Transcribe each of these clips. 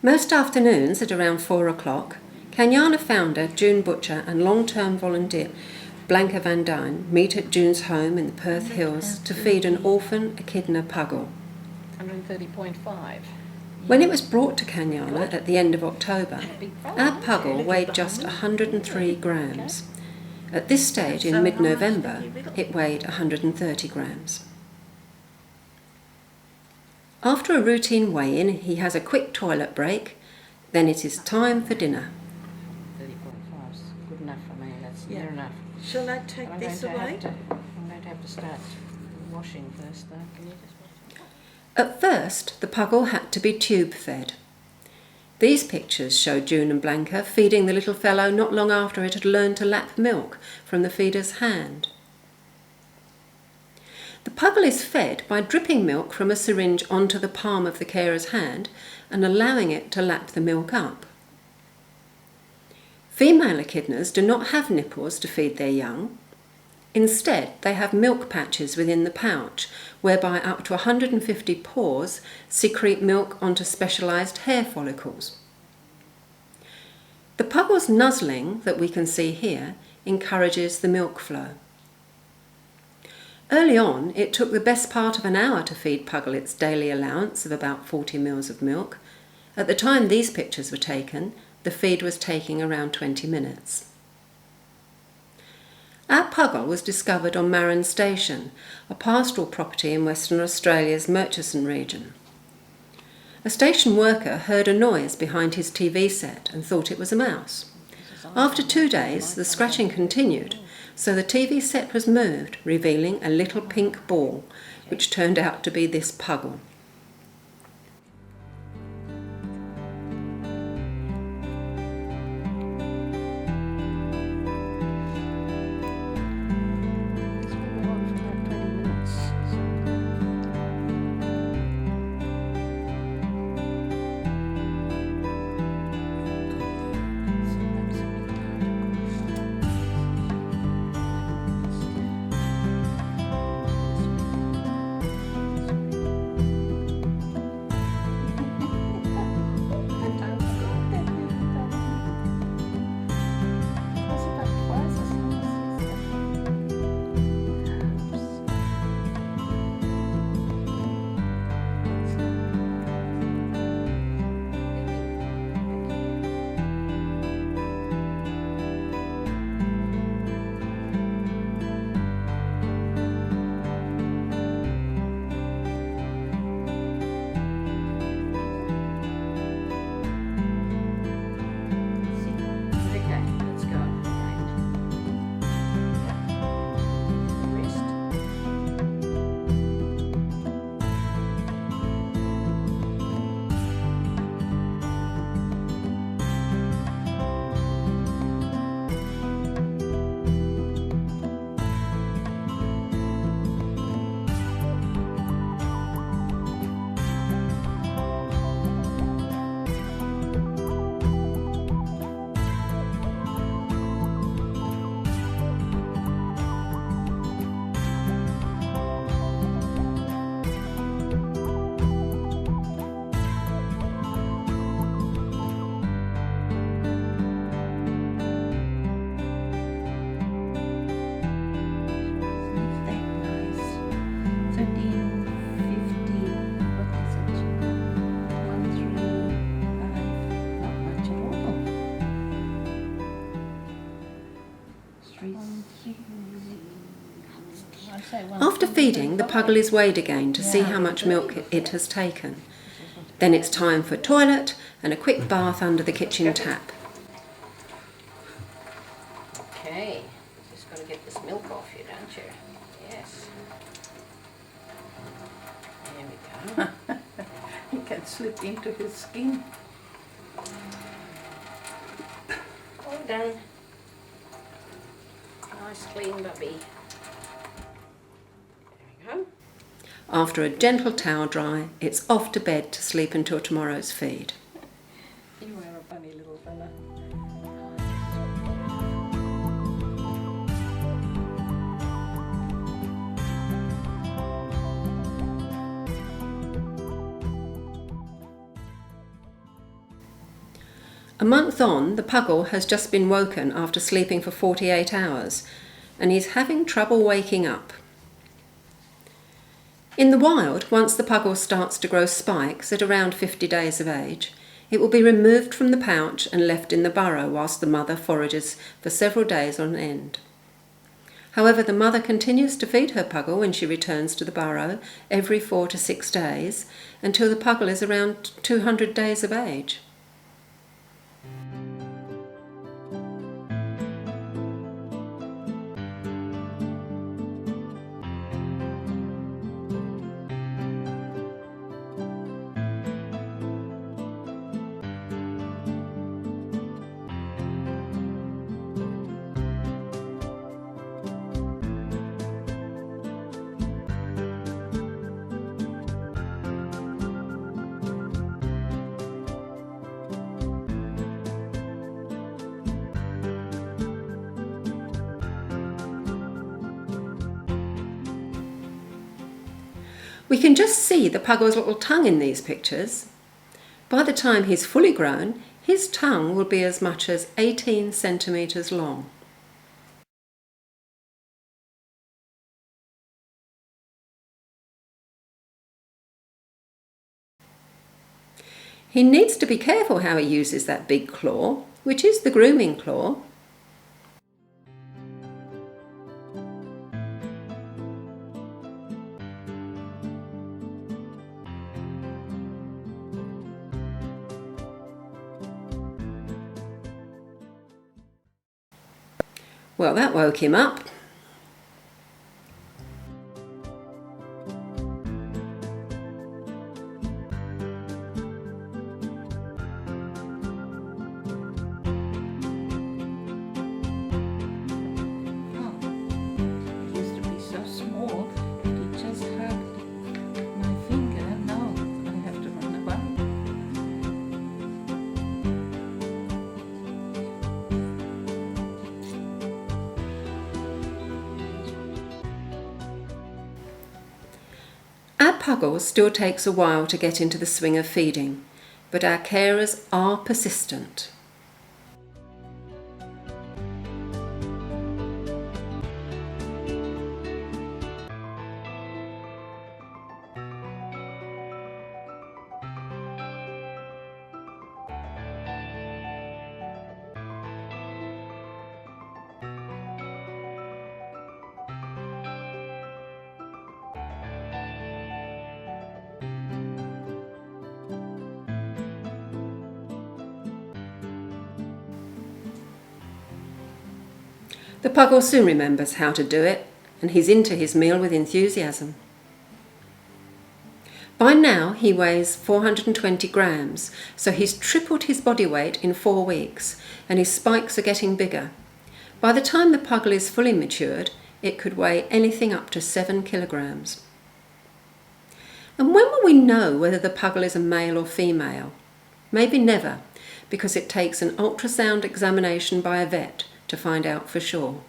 Most afternoons at around 4 o'clock, Kanyana founder June Butcher and long-term volunteer Blanka van Duyn meet at June's home in the Perth Hills to feed an orphan Echidna Puggle. 130.5. When it was brought to Kanyana at the end of October, our Puggle weighed just 103 grams. At this stage in mid-November, it weighed 130 grams. After a routine weigh-in, he has a quick toilet break, then it is time for dinner. 30.5 is good enough for me, that's near enough. Shall I take this away? I'm going to have to start washing first though. Can you just wash it? At first, the Puggle had to be tube-fed. These pictures show June and Blanka feeding the little fellow not long after it had learned to lap milk from the feeder's hand. The Puggle is fed by dripping milk from a syringe onto the palm of the carer's hand and allowing it to lap the milk up. Female echidnas do not have nipples to feed their young. Instead, they have milk patches within the pouch, whereby up to 150 pores secrete milk onto specialised hair follicles. The Puggle's nuzzling, that we can see here, encourages the milk flow. Early on, it took the best part of an hour to feed Puggle its daily allowance of about 40 mils of milk. At the time these pictures were taken, the feed was taking around 20 minutes. Our Puggle was discovered on Marron Station, a pastoral property in Western Australia's Murchison region. A station worker heard a noise behind his TV set and thought it was a mouse. After 2 days, the scratching continued, so the TV set was moved, revealing a little pink ball, which turned out to be this Puggle. After feeding, the Puggle is weighed again to see how much milk it has taken. Then it's time for toilet and a quick bath under the kitchen tap. Okay, just got to get this milk off you, don't you? Yes. There we go. He can slip into his skin. All done. Nice clean puppy. There we go. After a gentle towel dry, it's off to bed to sleep until tomorrow's feed. You are a funny little fella. A month on, the Puggle has just been woken after sleeping for 48 hours, and he's having trouble waking up. In the wild, once the Puggle starts to grow spikes at around 50 days of age, it will be removed from the pouch and left in the burrow whilst the mother forages for several days on end. However, the mother continues to feed her Puggle when she returns to the burrow every 4 to 6 days until the Puggle is around 200 days of age. We can just see the Puggle's little tongue in these pictures. By the time he's fully grown, his tongue will be as much as 18 centimetres long. He needs to be careful how he uses that big claw, which is the grooming claw. Well, that woke him up. Our Puggle still takes a while to get into the swing of feeding, but our carers are persistent. The Puggle soon remembers how to do it, and he's into his meal with enthusiasm. By now he weighs 420 grams, so he's tripled his body weight in 4 weeks, and his spikes are getting bigger. By the time the Puggle is fully matured, it could weigh anything up to 7 kilograms. And when will we know whether the Puggle is a male or female? Maybe never, because it takes an ultrasound examination by a vet to find out for sure.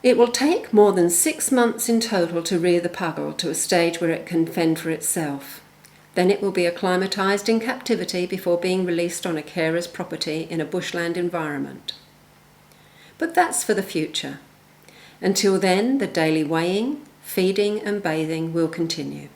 It will take more than 6 months in total to rear the Puggle to a stage where it can fend for itself. Then it will be acclimatised in captivity before being released on a carer's property in a bushland environment. But that's for the future. Until then, the daily weighing, Feeding and bathing will continue.